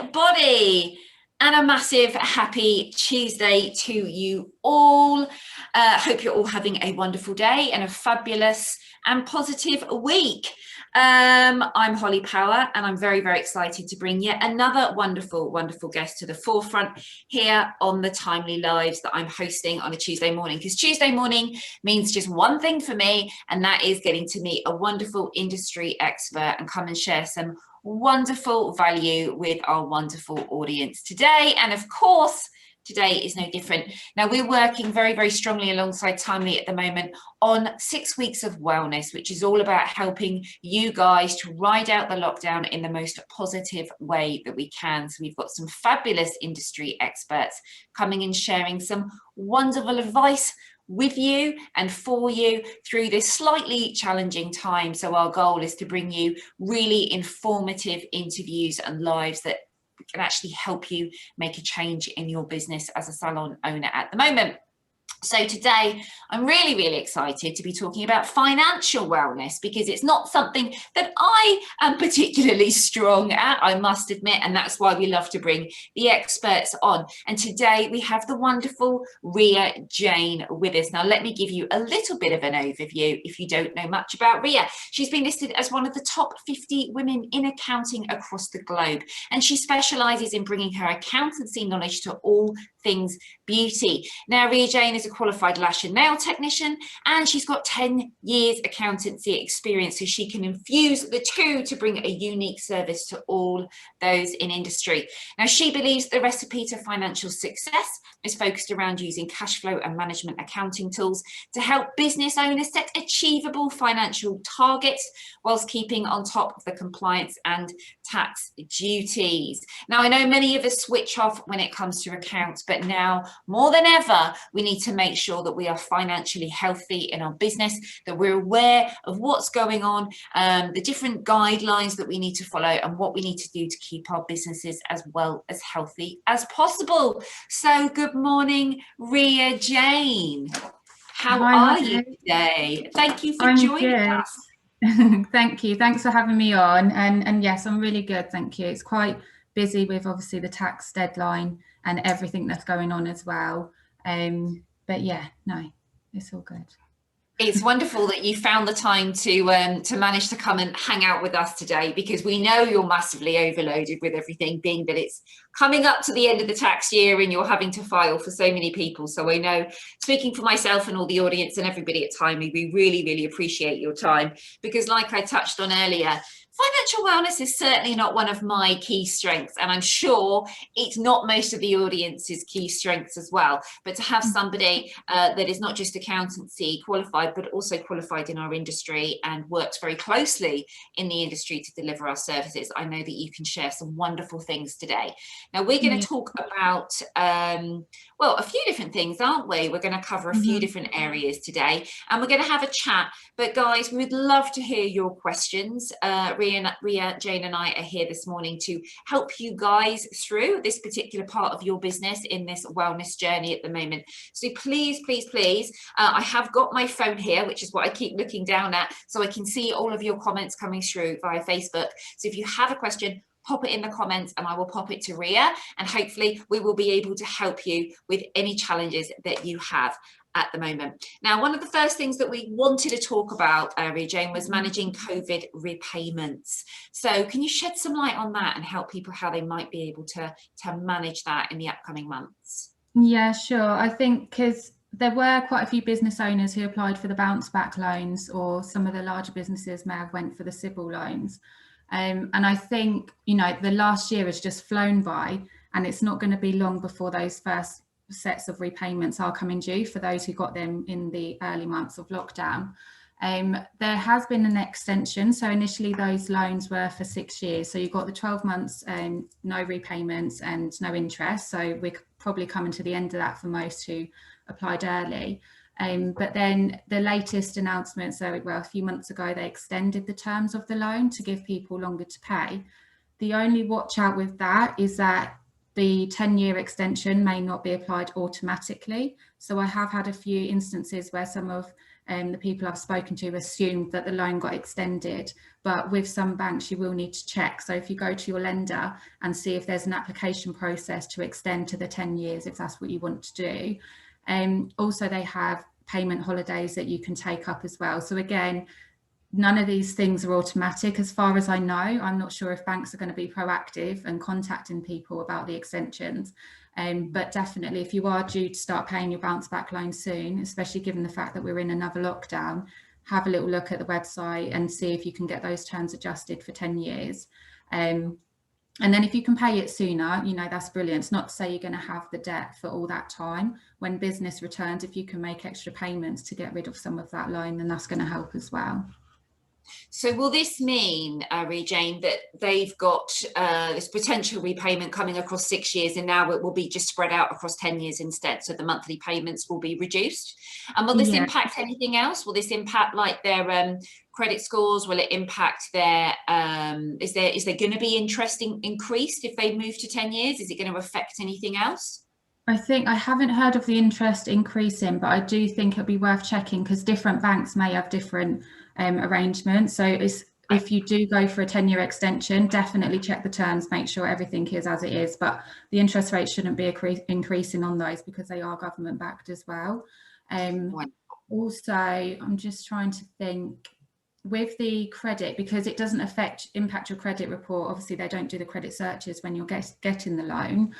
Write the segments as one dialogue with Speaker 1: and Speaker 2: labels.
Speaker 1: everybody, and a massive happy Tuesday to you all. Hope you're all having a wonderful day and a fabulous and positive week. I'm Hollie Power, and I'm very, very excited to bring yet another wonderful, wonderful guest to the forefront here on the Timely Lives that I'm hosting on a Tuesday morning, because Tuesday morning means just one thing for me, and that is getting to meet a wonderful industry expert and come and share some wonderful value with our wonderful audience today. And of course, today is no different. Now, we're working very, very strongly alongside Timely at the moment on 6 weeks of wellness, which is all about helping you guys to ride out the lockdown in the most positive way that we can. So we've got some fabulous industry experts coming and sharing some wonderful advice with you and for you through this slightly challenging time. So our goal is to bring you really informative interviews and lives that can actually help you make a change in your business as a salon owner at the moment. So today, I'm really, really excited to be talking about financial wellness, because it's not something that I am particularly strong at, I must admit, and that's why we love to bring the experts on. And today we have the wonderful Ria-Jaine with us. Now, let me give you a little bit of an overview if you don't know much about Ria. She's been listed as one of the top 50 women in accounting across the globe, and she specialises in bringing her accountancy knowledge to all things beauty. Now, Ria-Jaine is a qualified lash and nail technician, and she's got 10 years accountancy experience, so she can infuse the two to bring a unique service to all those in industry. Now, she believes the recipe to financial success is focused around using cash flow and management accounting tools to help business owners set achievable financial targets whilst keeping on top of the compliance and tax duties. Now, I know many of us switch off when it comes to accounts, but now more than ever, we need to make sure that we are financially healthy in our business, that we're aware of what's going on, the different guidelines that we need to follow, and what we need to do to keep our businesses as well as healthy as possible. So good morning, Ria-Jaine. How are you today? Thank you for joining us.
Speaker 2: Thank you. Thanks for having me on. And yes, I'm really good. Thank you. It's quite busy with obviously the tax deadline and everything that's going on as well. But yeah, no, it's all good.
Speaker 1: It's wonderful that you found the time to manage to come and hang out with us today, because we know you're massively overloaded with everything, being that it's coming up to the end of the tax year and you're having to file for so many people. So I know, speaking for myself and all the audience and everybody at Timely, we really, really appreciate your time, because like I touched on earlier, financial wellness is certainly not one of my key strengths, and I'm sure it's not most of the audience's key strengths as well. But to have somebody that is not just accountancy qualified, but also qualified in our industry and works very closely in the industry to deliver our services, I know that you can share some wonderful things today. Now, we're going to talk about, well, a few different things, aren't we? We're going to cover a few different areas today, and we're going to have a chat. But guys, we'd love to hear your questions. Ria-Jaine and I are here this morning to help you guys through this particular part of your business in this wellness journey at the moment. So please, please, please, I have got my phone here, which is what I keep looking down at, so I can see all of your comments coming through via Facebook. So if you have a question, pop it in the comments and I will pop it to Ria, and hopefully we will be able to help you with any challenges that you have at the moment. Now, one of the first things that we wanted to talk about, Ria-Jaine, was managing COVID repayments. So can you shed some light on that and help people how they might be able to manage that in the upcoming months?
Speaker 2: Yeah, sure. I think because there were quite a few business owners who applied for the bounce back loans, or some of the larger businesses may have went for the CBIL loans. And I think, you know, the last year has just flown by, and it's not going to be long before those first sets of repayments are coming due for those who got them in the early months of lockdown. There has been an extension. So initially those loans were for 6 years. So you've got the 12 months, no repayments and no interest. So we're probably coming to the end of that for most who applied early. But then the latest announcement, so well, a few months ago, they extended the terms of the loan to give people longer to pay. The only watch out with that is that the 10-year extension may not be applied automatically. So I have had a few instances where some of the people I've spoken to assumed that the loan got extended, but with some banks you will need to check. So if you go to your lender and see if there's an application process to extend to the 10 years, if that's what you want to do. Also, they have payment holidays that you can take up as well. So again, none of these things are automatic as far as I know. I'm not sure if banks are going to be proactive and contacting people about the extensions. But definitely, if you are due to start paying your bounce back loan soon, especially given the fact that we're in another lockdown, have a little look at the website and see if you can get those terms adjusted for 10 years. And then if you can pay it sooner, you know, that's brilliant. It's not to say you're going to have the debt for all that time. When business returns, if you can make extra payments to get rid of some of that loan, then that's going to help as well.
Speaker 1: So will this mean, Ria-Jaine, that they've got this potential repayment coming across 6 years, and now it will be just spread out across 10 years instead? So the monthly payments will be reduced. And will this impact anything else? Will this impact like their credit scores? Will it impact their, is there going to be interest increased if they move to 10 years? Is it going to affect anything else?
Speaker 2: I think I haven't heard of the interest increasing, but I do think it'll be worth checking because different banks may have different arrangements. So if you do go for a 10-year extension, definitely check the terms, make sure everything is as it is. But the interest rate shouldn't be increasing on those because they are government backed as well. Also, I'm just trying to think with the credit, because it doesn't impact your credit report. Obviously they don't do the credit searches when you're getting the loan,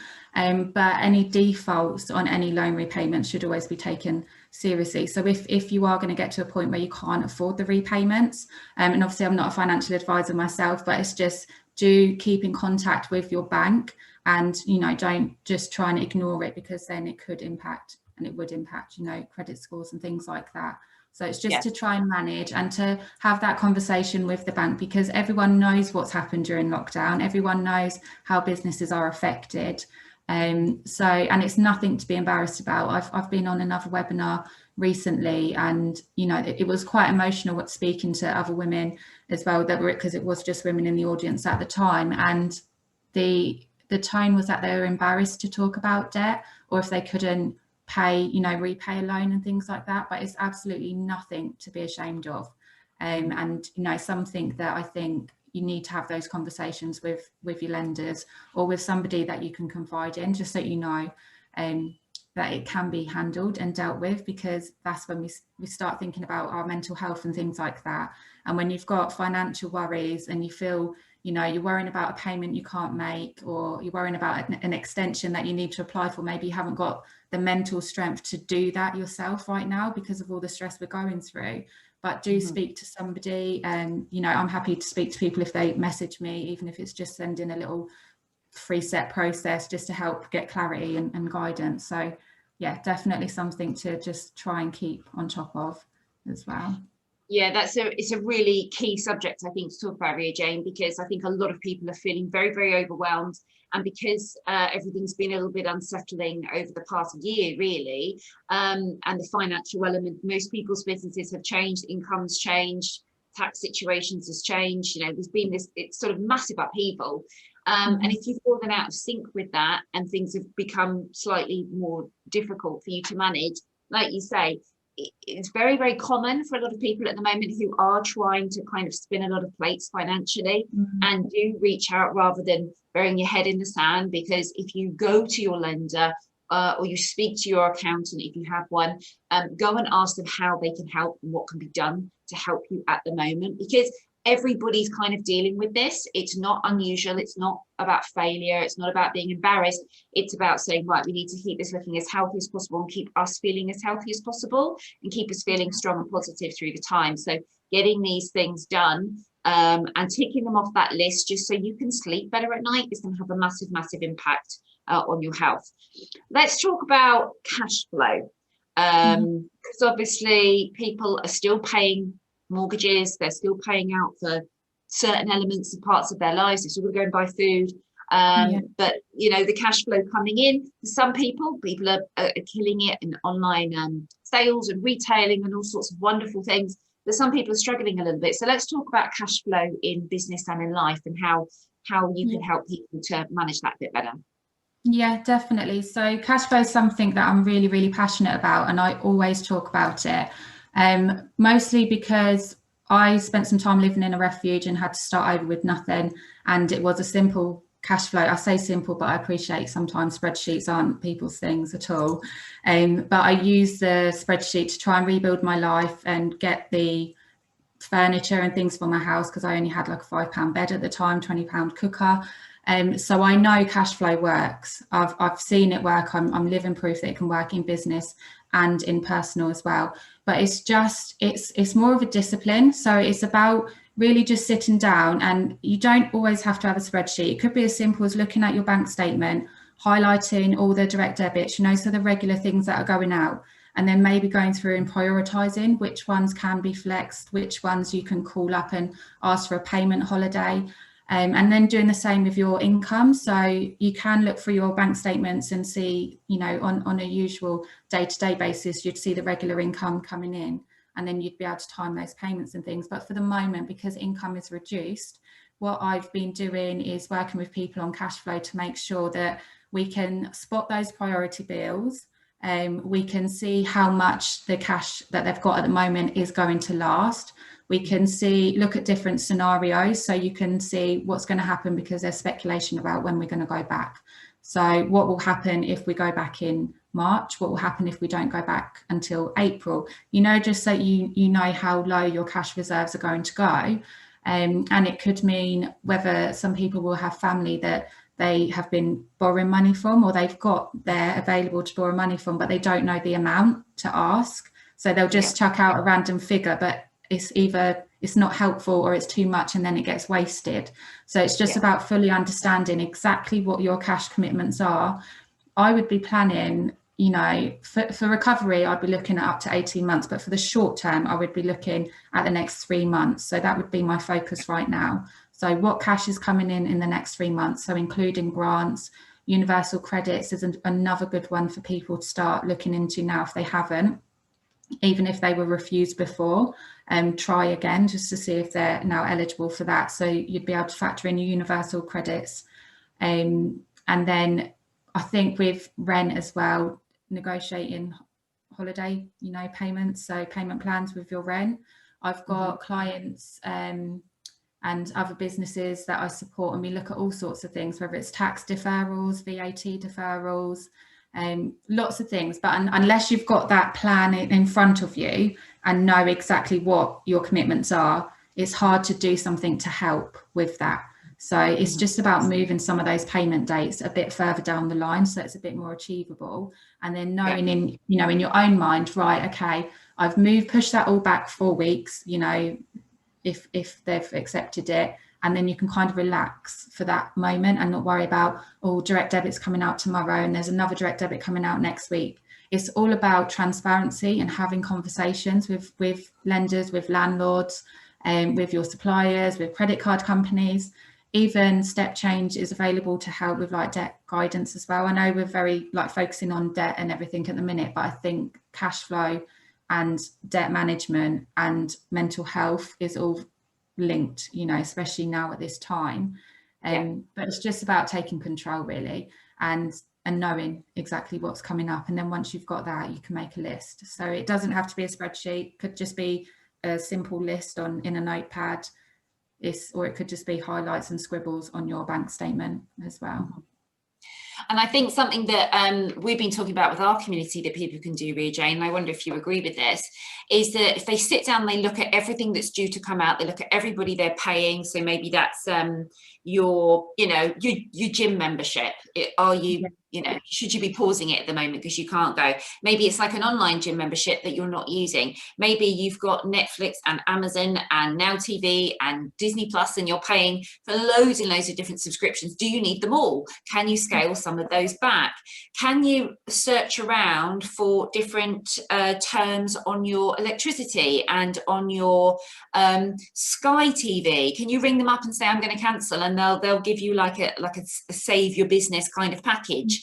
Speaker 2: but any defaults on any loan repayments should always be taken seriously. So if you are going to get to a point where you can't afford the repayments, and obviously I'm not a financial advisor myself, but it's just do keep in contact with your bank, and you know, don't just try and ignore it, because then it could impact, and it would impact, you know, credit scores and things like that. So it's just to try and manage and to have that conversation with the bank, because everyone knows what's happened during lockdown. Everyone knows how businesses are affected. And it's nothing to be embarrassed about. I've been on another webinar recently, and you know, it was quite emotional speaking to other women as well, that were, because it was just women in the audience at the time, and the tone was that they were embarrassed to talk about debt, or if they couldn't repay a loan and things like that. But it's absolutely nothing to be ashamed of, and you know, something that I think you need to have those conversations with your lenders or with somebody that you can confide in, just so you know that it can be handled and dealt with, because that's when we start thinking about our mental health and things like that. And when you've got financial worries and you feel, you know, you're worrying about a payment you can't make, or you're worrying about an extension that you need to apply for, maybe you haven't got the mental strength to do that yourself right now because of all the stress we're going through. But do speak to somebody, and you know, I'm happy to speak to people if they message me, even if it's just sending a little free set process just to help get clarity and guidance. So yeah, definitely something to just try and keep on top of as well.
Speaker 1: Yeah, it's a really key subject, I think, to talk about, Ria-Jaine, because I think a lot of people are feeling very, very overwhelmed. And because everything's been a little bit unsettling over the past year, really, and the financial element, most people's businesses have changed, incomes changed, tax situations has changed. You know, there's been it's sort of massive upheaval. And if you've fallen out of sync with that and things have become slightly more difficult for you to manage, like you say, it's very, very common for a lot of people at the moment who are trying to kind of spin a lot of plates financially, and do reach out rather than burying your head in the sand. Because if you go to your lender or you speak to your accountant, if you have one, go and ask them how they can help and what can be done to help you at the moment, because everybody's kind of dealing with this. It's not unusual. It's not about failure. It's not about being embarrassed. It's about saying, right, we need to keep this looking as healthy as possible and keep us feeling as healthy as possible and keep us feeling strong and positive through the time. So getting these things done and ticking them off that list just so you can sleep better at night is going to have a massive, massive impact on your health. Let's talk about cash flow, because obviously people are still paying mortgages, they're still paying out for certain elements and parts of their lives, they're still going to go and buy food, but you know, the cash flow coming in, for some people are killing it in online sales and retailing and all sorts of wonderful things, but some people are struggling a little bit. So let's talk about cash flow in business and in life, and how you can help people to manage that a bit better.
Speaker 2: Yeah, definitely. So cash flow is something that I'm really, really passionate about, and I always talk about it. Mostly because I spent some time living in a refuge and had to start over with nothing, and it was a simple cash flow. I say simple, but I appreciate sometimes spreadsheets aren't people's things at all. But I used the spreadsheet to try and rebuild my life and get the furniture and things for my house, because I only had like a £5 bed at the time, £20 cooker. So I know cash flow works. I've seen it work. I'm living proof that it can work in business and in personal as well. But it's more of a discipline. So it's about really just sitting down, and you don't always have to have a spreadsheet. It could be as simple as looking at your bank statement, highlighting all the direct debits, so the regular things that are going out, and then maybe going through and prioritizing which ones can be flexed, which ones you can call up and ask for a payment holiday. And then doing the same with your income. So you can look through your bank statements and see, on a usual day-to-day basis, you'd see the regular income coming in, and then you'd be able to time those payments and things. But for the moment, because income is reduced, what I've been doing is working with people on cash flow to make sure that we can spot those priority bills. We can see how much the cash that they've got at the moment is going to last. We can look at different scenarios, so you can see what's going to happen, because there's speculation about when we're going to go back. So what will happen if we go back in March? What will happen if we don't go back until April? Just so you know how low your cash reserves are going to go. And it could mean whether some people will have family that they have been borrowing money from, or they've got there available to borrow money from, but they don't know the amount to ask. So they'll just chuck out a random figure, but it's either it's not helpful or it's too much, and then it gets wasted. So it's just about fully understanding exactly what your cash commitments are. I would be planning, for recovery, I'd be looking at up to 18 months, but for the short term, I would be looking at the next 3 months. So that would be my focus right now. So what cash is coming in the next 3 months? So including grants, universal credits is another good one for people to start looking into now if they haven't, even if they were refused before. Try again just to see if they're now eligible for that. So you'd be able to factor in your universal credits. And then I think with rent as well, negotiating holiday, payments, so payment plans with your rent. I've got clients and other businesses that I support, and we look at all sorts of things, whether it's tax deferrals, VAT deferrals, lots of things. But unless you've got that plan in front of you and know exactly what your commitments are, it's hard to do something to help with that. So it's just about moving some of those payment dates a bit further down the line, so it's a bit more achievable. And then knowing in your own mind, right, okay, I've pushed that all back 4 weeks, if they've accepted it, and then you can kind of relax for that moment and not worry about, direct debit's coming out tomorrow and there's another direct debit coming out next week. It's all about transparency and having conversations with lenders, with landlords, with your suppliers, with credit card companies. Even Step Change is available to help with debt guidance as well. I know we're very focusing on debt and everything at the minute, but I think cash flow and debt management and mental health is all linked, especially now at this time. But it's just about taking control really, and knowing exactly what's coming up. And then once you've got that, you can make a list. So it doesn't have to be a spreadsheet, it could just be a simple list in a notepad, or it could just be highlights and scribbles on your bank statement as well.
Speaker 1: And I think something that we've been talking about with our community that people can do, Ria-Jaine, and I wonder if you agree with this, is that if they sit down, they look at everything that's due to come out, they look at everybody they're paying. So maybe that's your gym membership. Are you, should you be pausing it at the moment because you can't go? Maybe it's like an online gym membership that you're not using. Maybe you've got Netflix and Amazon and Now TV and Disney Plus, and you're paying for loads and loads of different subscriptions. Do you need them all? Can you scale some of those back? Can you search around for different terms on your electricity and on your Sky TV? Can you ring them up and say, I'm going to cancel, and they'll give you like a save your business kind of package.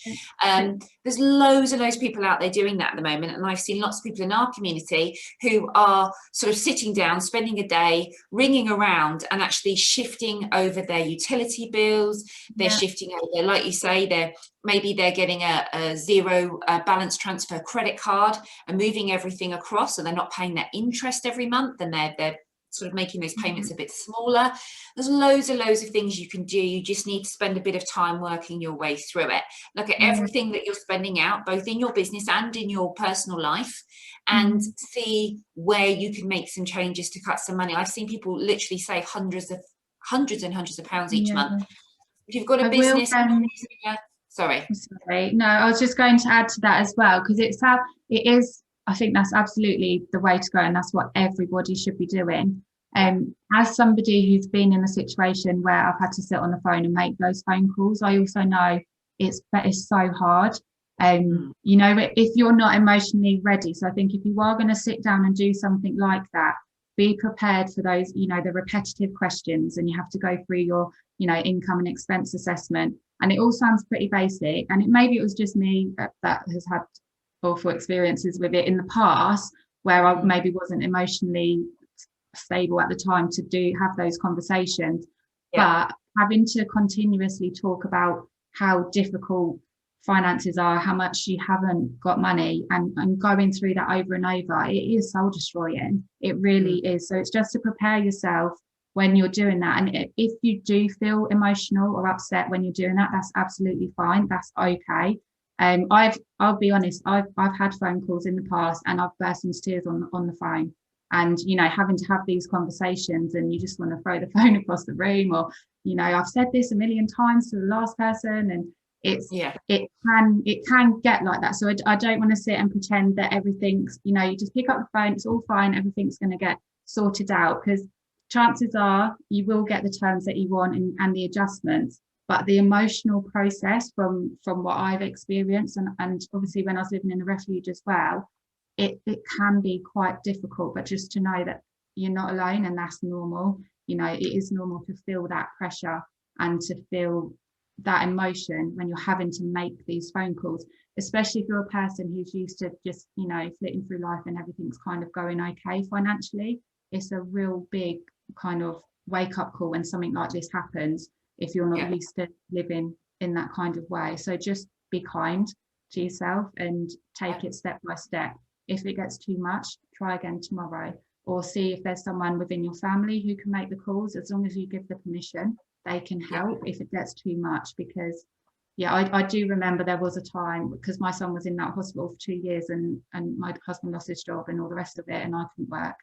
Speaker 1: There's loads and loads of people out there doing that at the moment, and I've seen lots of people in our community who are sort of sitting down, spending a day ringing around and actually shifting over their utility bills. They're shifting over, like you say, maybe they're getting a zero balance transfer credit card and moving everything across, so they're not paying that interest every month, and they're sort of making those payments a bit smaller. There's loads and loads of things you can do. You just need to spend a bit of time working your way through it. Look at everything that you're spending out, both in your business and in your personal life, and see where you can make some changes to cut some money. I've seen people literally save hundreds and hundreds of pounds each month. If you've got a business, sorry,
Speaker 2: no, I was just going to add to that as well, because I think that's absolutely the way to go, and that's what everybody should be doing. As somebody who's been in a situation where I've had to sit on the phone and make those phone calls, I also know it's so hard. You know, if you're not emotionally ready. So I think if you are going to sit down and do something like that, be prepared for those, you know, the repetitive questions, and you have to go through your, you know, income and expense assessment. And it all sounds pretty basic, and maybe it was just me that has had awful experiences with it in the past, where I maybe wasn't emotionally stable at the time to have those conversations. But having to continuously talk about how difficult finances are, how much you haven't got money, and going through that over and over, it is soul destroying. It really is. So it's just to prepare yourself when you're doing that. And if you do feel emotional or upset when you're doing that, that's absolutely fine. That's okay. I'll be honest, I've had phone calls in the past, and I've burst into tears on the phone, and, you know, having to have these conversations, and you just want to throw the phone across the room, or, you know, I've said this a million times to the last person, and it can get like that. So I don't want to sit and pretend that everything's, you know, you just pick up the phone, it's all fine, everything's going to get sorted out, because chances are you will get the terms that you want and the adjustments. But the emotional process from what I've experienced, and obviously when I was living in the refuge as well, it can be quite difficult. But just to know that you're not alone, and that's normal. You know, it is normal to feel that pressure and to feel that emotion when you're having to make these phone calls, especially if you're a person who's used to just, you know, flitting through life and everything's kind of going okay financially. It's a real big kind of wake up call when something like this happens, if you're not used to living in that kind of way. So just be kind to yourself and take it step by step. If it gets too much, try again tomorrow, or see if there's someone within your family who can make the calls. As long as you give the permission, they can help if it gets too much. Because I do remember there was a time, because my son was in that hospital for 2 years, and my husband lost his job and all the rest of it, and I couldn't work.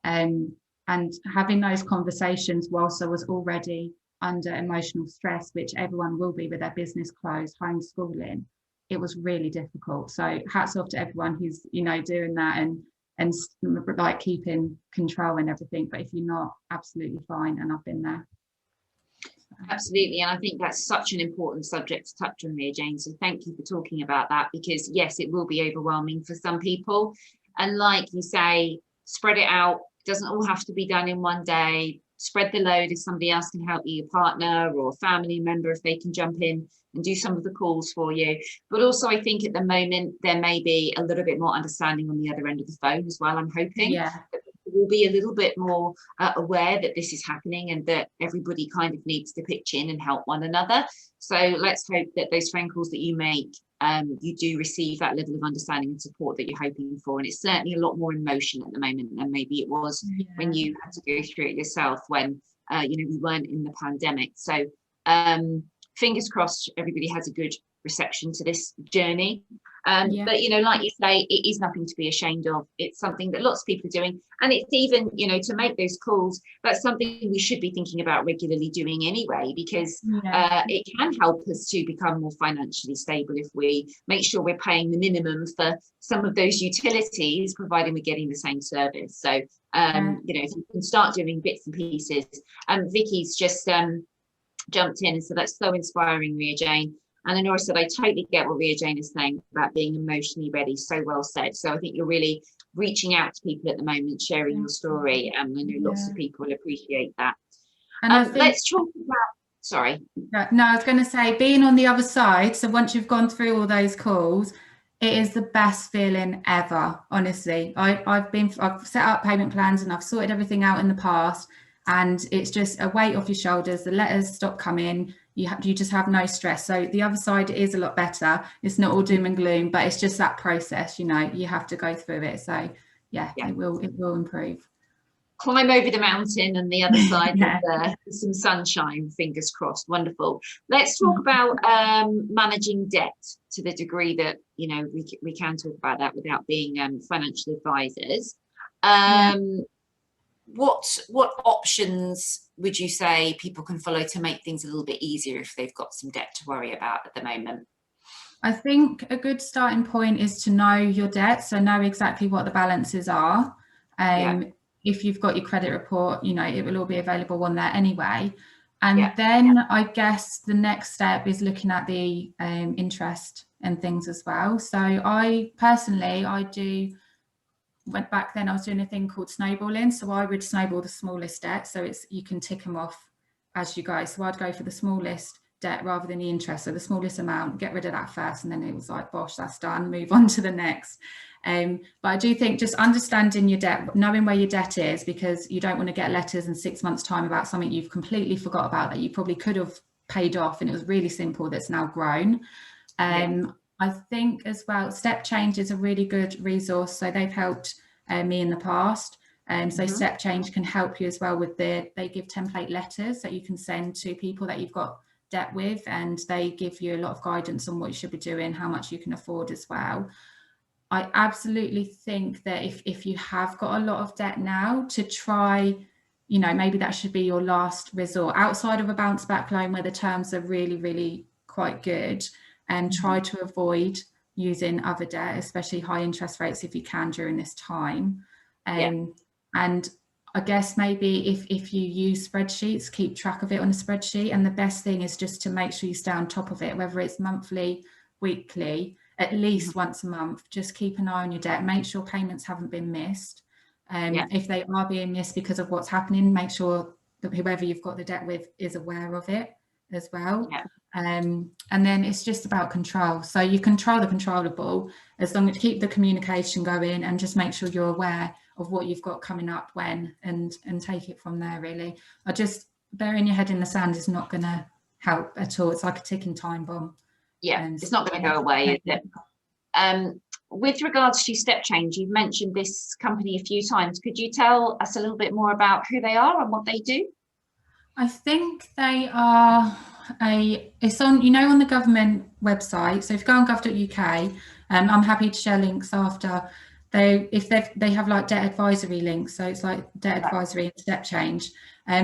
Speaker 2: And having those conversations whilst I was already under emotional stress, which everyone will be with their business closed, homeschooling, it was really difficult. So hats off to everyone who's, you know, doing that and like keeping control and everything. But if you're not, absolutely fine. And I've been there.
Speaker 1: Absolutely. And I think that's such an important subject to touch on, Ria-Jaine. So thank you for talking about that, because yes, it will be overwhelming for some people. And like you say, spread it out. It doesn't all have to be done in one day. Spread the load if somebody else can help you, your partner or a family member, if they can jump in and do some of the calls for you. But also, I think at the moment, there may be a little bit more understanding on the other end of the phone as well. I'm hoping that people will be a little bit more aware that this is happening, and that everybody kind of needs to pitch in and help one another. So let's hope that those phone calls that you make, you do receive that level of understanding and support that you're hoping for. And it's certainly a lot more emotion at the moment than maybe it was when you had to go through it yourself, when you know, we weren't in the pandemic. So fingers crossed everybody has a good reception to this journey. But, you know, like you say, it is nothing to be ashamed of. It's something that lots of people are doing. And it's even, you know, to make those calls, that's something we should be thinking about regularly doing anyway, because it can help us to become more financially stable if we make sure we're paying the minimum for some of those utilities, providing we're getting the same service. So, you know, if you can start doing bits and pieces. Vicky's just jumped in and said, that's so inspiring, Ria-Jaine. And Honora said, I totally get what Ria-Jaine is saying about being emotionally ready. So well said. So I think you're really reaching out to people at the moment, sharing your story. And I know lots of people will appreciate that. And let's talk about, Sorry.
Speaker 2: No, I was going to say, being on the other side, so once you've gone through all those calls, it is the best feeling ever, honestly. I've set up payment plans and I've sorted everything out in the past, and it's just a weight off your shoulders. The letters stop coming. You just have no stress. So the other side is a lot better. It's not all doom and gloom, but it's just that process, you know, you have to go through it. So yeah. It will improve.
Speaker 1: Climb over the mountain, and the other side
Speaker 2: Yeah.
Speaker 1: is some sunshine, fingers crossed. Wonderful. Let's talk about managing debt to the degree that, you know, we can talk about that without being financial advisors. What options would you say people can follow to make things a little bit easier if they've got some debt to worry about at the moment?
Speaker 2: I think a good starting point is to know your debt, so know exactly what the balances are. If you've got your credit report, you know, it will all be available on there anyway. And then I guess the next step is looking at the interest and things as well. So I personally, went back then, I was doing a thing called snowballing. So I would snowball the smallest debt. So you can tick them off as you go. So I'd go for the smallest debt rather than the interest. So the smallest amount, get rid of that first. And then it was like, bosh, that's done, move on to the next. But I do think just understanding your debt, knowing where your debt is, because you don't want to get letters in 6 months' time about something you've completely forgot about that you probably could have paid off and it was really simple that's now grown. I think as well, Step Change is a really good resource. So they've helped me in the past. So Step Change can help you as well with they give template letters that you can send to people that you've got debt with, and they give you a lot of guidance on what you should be doing, how much you can afford as well. I absolutely think that if you have got a lot of debt now, to try, you know, maybe that should be your last resort outside of a bounce back loan where the terms are really, really quite good, and try to avoid using other debt, especially high interest rates if you can during this time. And I guess maybe if you use spreadsheets, keep track of it on a spreadsheet. And the best thing is just to make sure you stay on top of it, whether it's monthly, weekly, at least once a month. Just keep an eye on your debt, make sure payments haven't been missed. If they are being missed because of what's happening, make sure that whoever you've got the debt with is aware of it as well. And then it's just about control. So you control the controllable as long as you keep the communication going and just make sure you're aware of what you've got coming up when, and take it from there, really. Just burying your head in the sand is not going to help at all. It's like a ticking time bomb.
Speaker 1: It's not going to go away, is it? With regards to Step Change, you've mentioned this company a few times. Could you tell us a little bit more about who they are and what they do?
Speaker 2: I think they are it's on, you know, on the government website. So if you go on gov.uk, I'm happy to share links after. They have like debt advisory links. So it's like debt advisory and Step Change.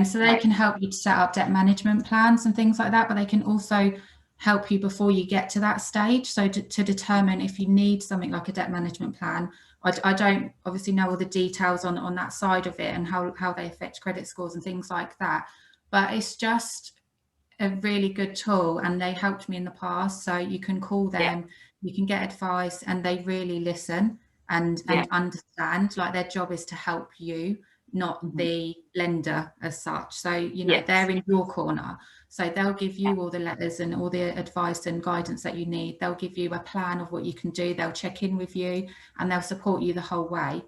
Speaker 2: So they can help you to set up debt management plans and things like that, but they can also help you before you get to that stage. So to determine if you need something like a debt management plan. I don't obviously know all the details on that side of it and how they affect credit scores and things like that. But it's just a really good tool, and they helped me in the past. So you can call them, you can get advice, and they really listen and understand. Like, their job is to help you, not the lender as such. So, you know, they're in your corner. So they'll give you all the letters and all the advice and guidance that you need. They'll give you a plan of what you can do. They'll check in with you and they'll support you the whole way.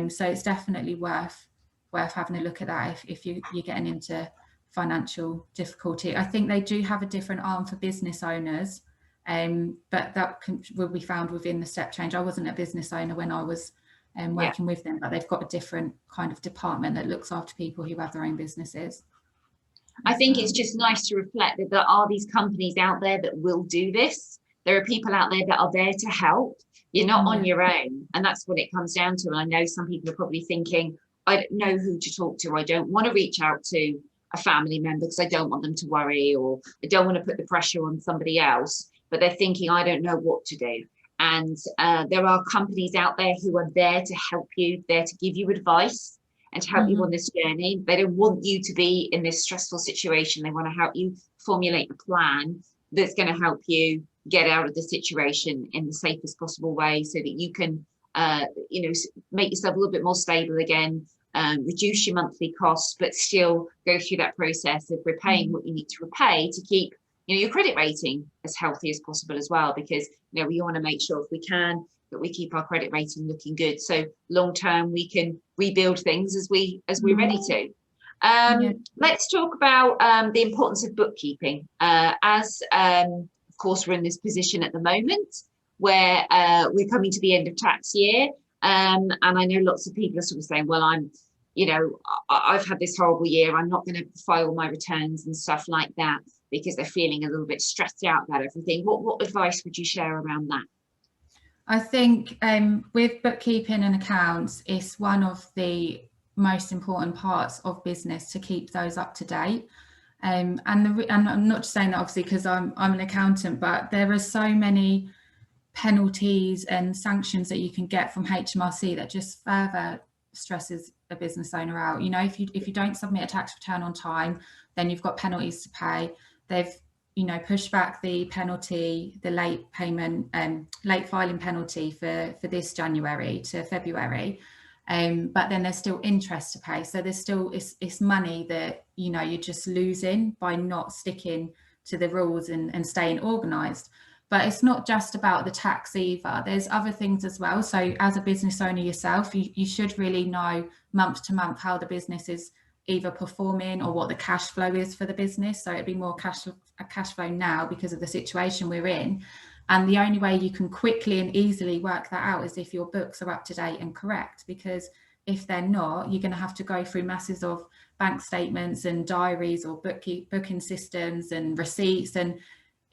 Speaker 2: So it's definitely worth having a look at that if you're getting into financial difficulty. I think they do have a different arm for business owners, but that will be found within the Step Change. I wasn't a business owner when I was working with them, but they've got a different kind of department that looks after people who have their own businesses.
Speaker 1: I think it's just nice to reflect that there are these companies out there that will do this. There are people out there that are there to help. You're not on your own, and that's what it comes down to. And I know some people are probably thinking, I don't know who to talk to. I don't want to reach out to a family member because I don't want them to worry, or I don't want to put the pressure on somebody else, but they're thinking, I don't know what to do. And there are companies out there who are there to help you, there to give you advice and to help you on this journey. They don't want you to be in this stressful situation. They want to help you formulate a plan that's going to help you get out of the situation in the safest possible way, so that you can, make yourself a little bit more stable again, reduce your monthly costs, but still go through that process of repaying what you need to repay to keep, you know, your credit rating as healthy as possible as well, because, you know, we want to make sure if we can that we keep our credit rating looking good, so long term we can rebuild things as we're ready to. Let's talk about the importance of bookkeeping. Of course, we're in this position at the moment where we're coming to the end of tax year, and I know lots of people are sort of saying, well, I've had this horrible year, I'm not going to file my returns and stuff like that, because they're feeling a little bit stressed out about everything. What advice would you share around that?
Speaker 2: I think with bookkeeping and accounts, it's one of the most important parts of business to keep those up to date. And I'm not just saying that obviously because I'm an accountant, but there are so many penalties and sanctions that you can get from HMRC that just further stresses a business owner out. You know, if you don't submit a tax return on time, then you've got penalties to pay. They've, you know, pushed back the penalty, the late payment and late filing penalty for this January to February. But then there's still interest to pay. So there's still, it's money that, you know, you're just losing by not sticking to the rules and staying organised. But it's not just about the tax either. There's other things as well. So as a business owner yourself, you should really know month to month how the business is either performing or what the cash flow is for the business. So it'd be more cash flow now because of the situation we're in. And the only way you can quickly and easily work that out is if your books are up to date and correct, because if they're not, you're going to have to go through masses of bank statements and diaries or booking systems and receipts, and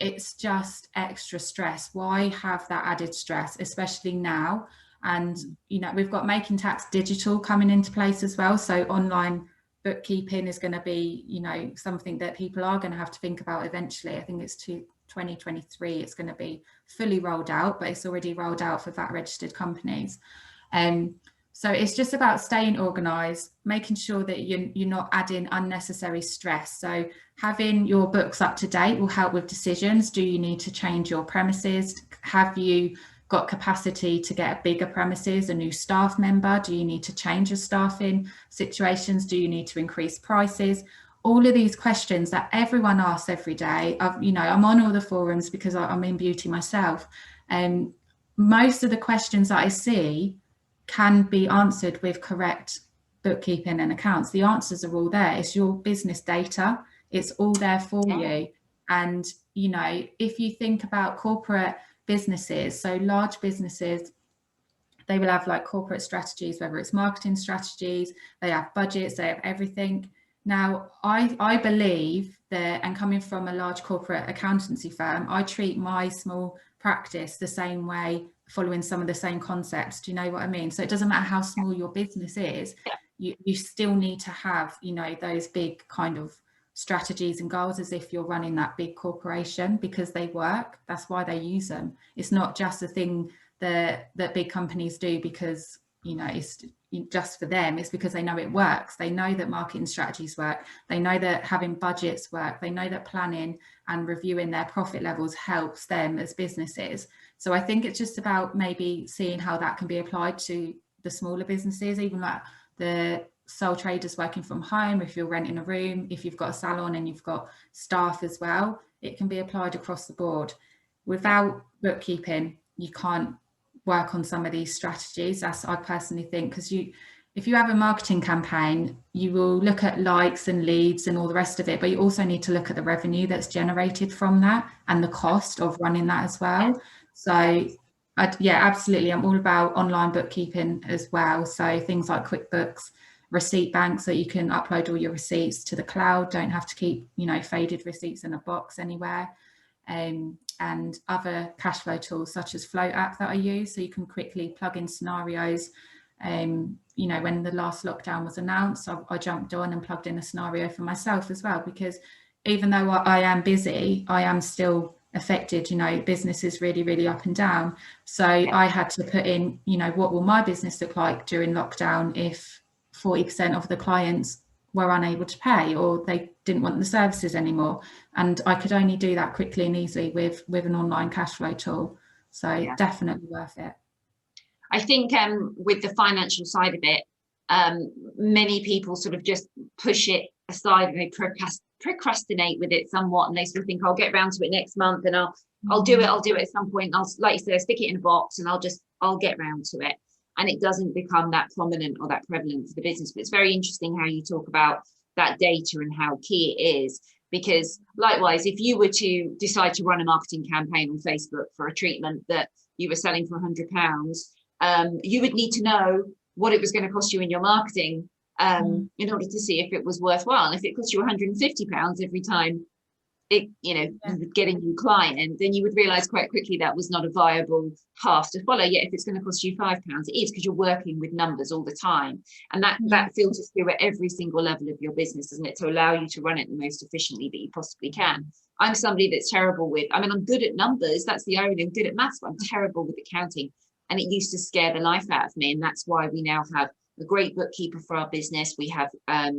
Speaker 2: it's just extra stress. Why have that added stress, especially now? And, you know, we've got Making Tax Digital coming into place as well. So online bookkeeping is going to be, you know, something that people are going to have to think about eventually. I think it's 2023 it's going to be fully rolled out, but it's already rolled out for VAT registered companies. So it's just about staying organised, making sure that you're not adding unnecessary stress. So having your books up to date will help with decisions. Do you need to change your premises? Have you got capacity to get a bigger premises, a new staff member? Do you need to change your staffing situations? Do you need to increase prices? All of these questions that everyone asks every day. I'm on all the forums because I'm in beauty myself. And most of the questions that I see can be answered with correct bookkeeping and accounts. The answers are all there. It's your business data. It's all there for you. And, you know, if you think about corporate businesses, so large businesses, they will have like corporate strategies, whether it's marketing strategies, they have budgets, they have everything. Now, I believe that, and coming from a large corporate accountancy firm, I treat my small practice the same way, following some of the same concepts. Do you know what I mean? So it doesn't matter how small your business is, you still need to have, you know, those big kind of strategies and goals as if you're running that big corporation, because they work. That's why they use them. It's not just a thing that big companies do because, you know, it's just for them. It's because they know it works. They know that marketing strategies work. They know that having budgets work. They know that planning and reviewing their profit levels helps them as businesses. So I think it's just about maybe seeing how that can be applied to the smaller businesses, even like the sole traders working from home. If you're renting a room, if you've got a salon and you've got staff as well, it can be applied across the board. Without bookkeeping, you can't work on some of these strategies. That's, I personally think, because if you have a marketing campaign, you will look at likes and leads and all the rest of it, but you also need to look at the revenue that's generated from that and the cost of running that as well. So yeah, absolutely. I'm all about online bookkeeping as well. So things like QuickBooks, receipt banks, so you can upload all your receipts to the cloud, don't have to keep, you know, faded receipts in a box anywhere. And other cash flow tools such as Float app that I use, so you can quickly plug in scenarios. You know, when the last lockdown was announced, I jumped on and plugged in a scenario for myself as well, because even though I am busy, I am still affected. You know, business is really, really up and down. So I had to put in, you know, what will my business look like during lockdown if 40% of the clients were unable to pay or they didn't want the services anymore, and I could only do that quickly and easily with an online cash flow tool. So definitely worth it.
Speaker 1: I think with the financial side of it, many people sort of just push it aside and they procrastinate with it somewhat, and they sort of think, I'll get around to it next month, and I'll do it at some point. I'll, like you say, stick it in a box and I'll get round to it. And it doesn't become that prominent or that prevalent for the business. But it's very interesting how you talk about that data and how key it is, because likewise, if you were to decide to run a marketing campaign on Facebook for a treatment that you were selling for £100, you would need to know what it was going to cost you in your marketing in order to see if it was worthwhile. And if it cost you £150 every time it, you would get a new client, then you would realize quite quickly that was not a viable path to follow. Yet if it's going to cost you £5, it is, because you're working with numbers all the time, and that filters through at every single level of your business, doesn't it, to allow you to run it the most efficiently that you possibly can. I'm somebody that's terrible with, I'm good at numbers, that's the irony. I'm good at maths, but I'm terrible with accounting, and it used to scare the life out of me. And that's why we now have a great bookkeeper for our business. We have a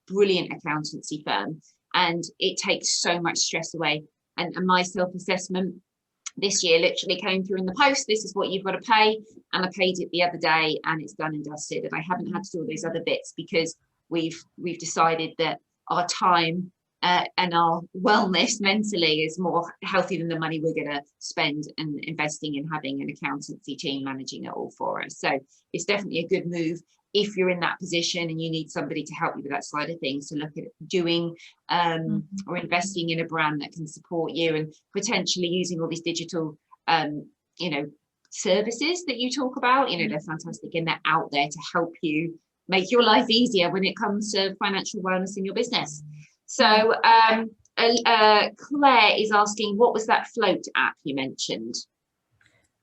Speaker 1: brilliant accountancy firm, and it takes so much stress away. And my self-assessment this year literally came through in the post. This is what you've got to pay, and I paid it the other day, and it's done and dusted. And I haven't had to do all those other bits, because we've decided that our time and our wellness mentally is more healthy than the money we're going to spend and investing in having an accountancy team managing it all for us. So it's definitely a good move if you're in that position and you need somebody to help you with that side of things, to look at doing or investing in a brand that can support you, and potentially using all these digital services that you talk about. They're fantastic, and they're out there to help you make your life easier when it comes to financial wellness in your business. So Claire is asking, what was that Float app you mentioned?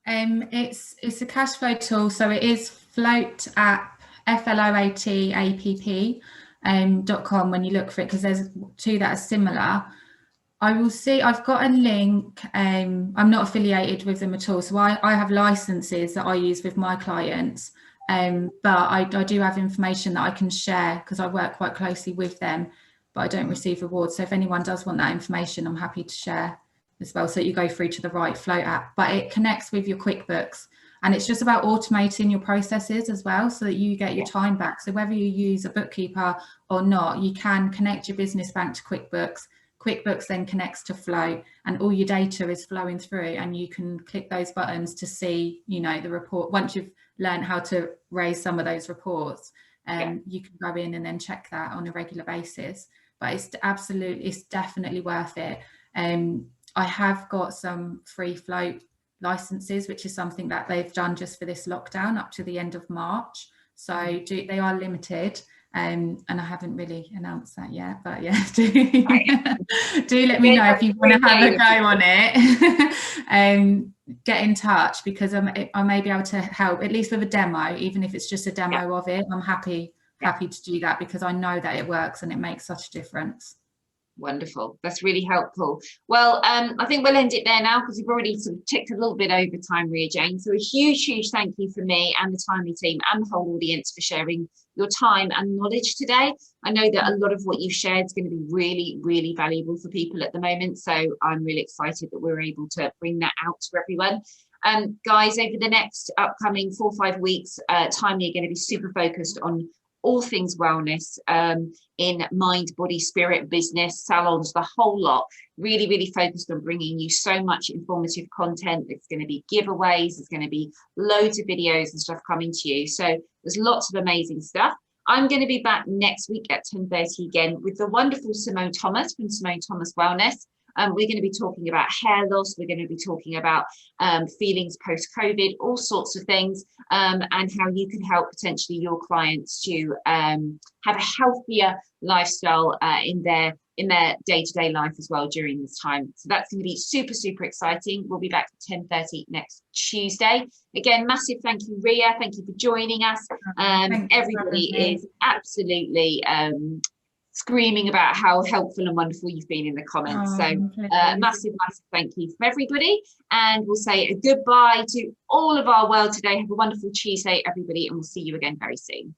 Speaker 2: It's a cash flow tool, so it is Float app, FLOATAPP.com when you look for it, because there's two that are similar. I will see, I've got a link. I'm not affiliated with them at all, so I have licenses that I use with my clients, but I do have information that I can share because I work quite closely with them, but I don't receive rewards. So if anyone does want that information, I'm happy to share as well, so you go through to the right Float app. But it connects with your QuickBooks, and it's just about automating your processes as well, so that you get your time back. So whether you use a bookkeeper or not, you can connect your business bank to QuickBooks. QuickBooks then connects to Flow, and all your data is flowing through, and you can click those buttons to see, the report. Once you've learned how to raise some of those reports, you can go in and then check that on a regular basis. But it's definitely worth it. I have got some free Float licenses, which is something that they've done just for this lockdown up to the end of March. So they are limited, and I haven't really announced that yet, but do let me know if you want to have a go on it. Get in touch, because I may be able to help, at least with a demo, even if it's just a demo of it. I'm happy to do that, because I know that it works and it makes such a difference.
Speaker 1: Wonderful. That's really helpful. Well, I think we'll end it there now, because we've already sort of ticked a little bit over time, Ria-Jaine. So a huge thank you from me and the Timely team and the whole audience for sharing your time and knowledge today. I know that a lot of what you've shared is going to be really valuable for people at the moment. So I'm really excited that we're able to bring that out to everyone. Guys, over the next upcoming 4 or 5 weeks, Timely are going to be super focused on all things wellness, in mind, body, spirit, business, salons, the whole lot. Really focused on bringing you so much informative content. There's going to be giveaways, there's going to be loads of videos and stuff coming to you. So there's lots of amazing stuff. I'm going to be back next week at 10:30 again with the wonderful Simone Thomas from Simone Thomas Wellness. We're going to be talking about hair loss. We're going to be talking about feelings post-COVID, all sorts of things, and how you can help potentially your clients to have a healthier lifestyle in their day-to-day life as well during this time. So that's going to be super exciting. We'll be back at 10:30 next Tuesday. Again, massive thank you, Ria. Thank you for joining us. Everybody is absolutely screaming about how helpful and wonderful you've been in the comments. Massive thank you from everybody, and we'll say a goodbye to all of our world today. Have a wonderful Tuesday, everybody, and we'll see you again very soon.